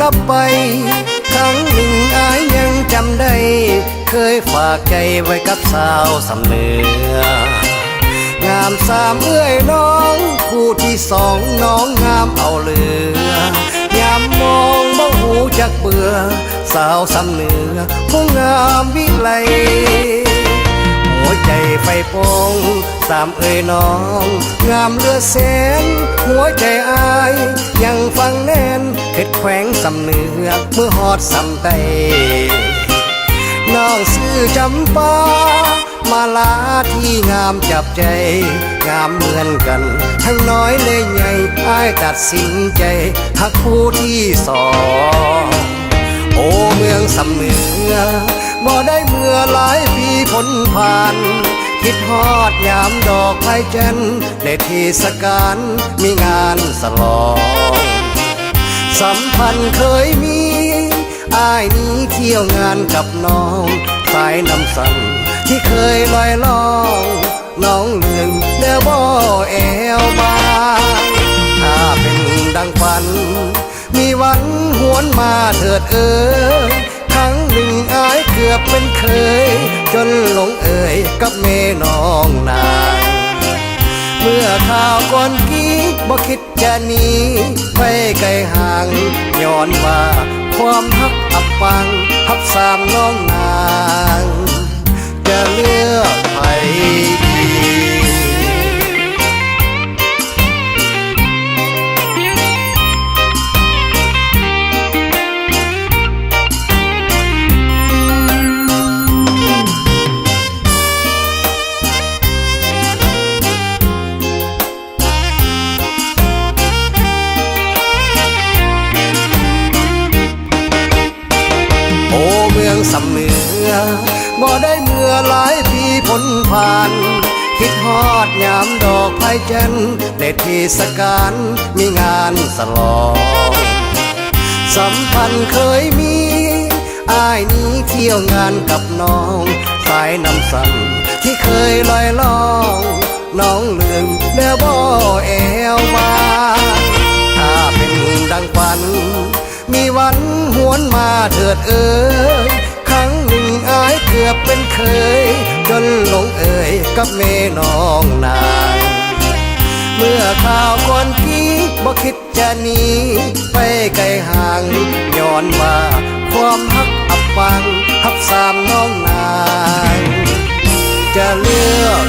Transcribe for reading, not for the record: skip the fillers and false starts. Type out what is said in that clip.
ลับไปครั้งหนึ่งอายยังจำได้เคยฝากใจไว้กับสาวสำเนืองามสามเอื้อยน้องคู่ที่สองน้องงามเอาเรือยามมองบ่หูจักเบื่อสาวสำเนือผู้งามวิไลหัวใจไฟปองสามเอ่ยน้องงามเลือแสนหัวใจอายยังฟังแน่นเข็ดแขวงสำเนือเมื่อหอดสำไตน้องซื้อจำปามาลาที่งามจับใจงามเหมือนกันทั้งน้อยและใหญ่อายตัดสินใจหักผู้ที่สองโอ้เมืองสำเนือบ่ได้เมื่อหลายปีพ้นผ่านคิดฮอดยามดอกไม้จันทร์ในเทศกาลมีงานสลองสัมพันธ์เคยมีอายนี้เที่ยวงานกับน้องสายน้ำสันที่เคยลอยล่องน้องเลืองแล้วบ่แอวมาถ้าเป็นดังฝันมีวันหวนมาเถิดครั้งหนึ่งอายเกือบเป็นเคยจนหลงเอ่ยกับเมน้องนางเมื่อข่าวก่อนกี้บ่คิดจะหนีไปไกลห่างย้อนว่าความฮักอับปังฮับสามน้องนางจะเลือกใครดีสำเนือบ่ได้เมื่อหลายปีพ้นผ่านคิดฮอดยามดอกไม้จันทร์ในเทศกาลมีงานสลองสัมพันธ์เคยมีอายนี้เที่ยวงานกับน้องสายน้ำสันที่เคยลอยล่องน้องเลืองแล้วบ่แอวมาถ้าเป็นดังฝันมีวันหวนมาเถิดครั้งหนึ่งอายเกือบเป็นเคยจนหลงเอ่ยกับเมน้องนางเมื่อข่าวก่อนกี้บ่คิดจะหนีไปไกลห่างย้อนว่าความฮักอับปังฮับสามน้องนางจะเลือก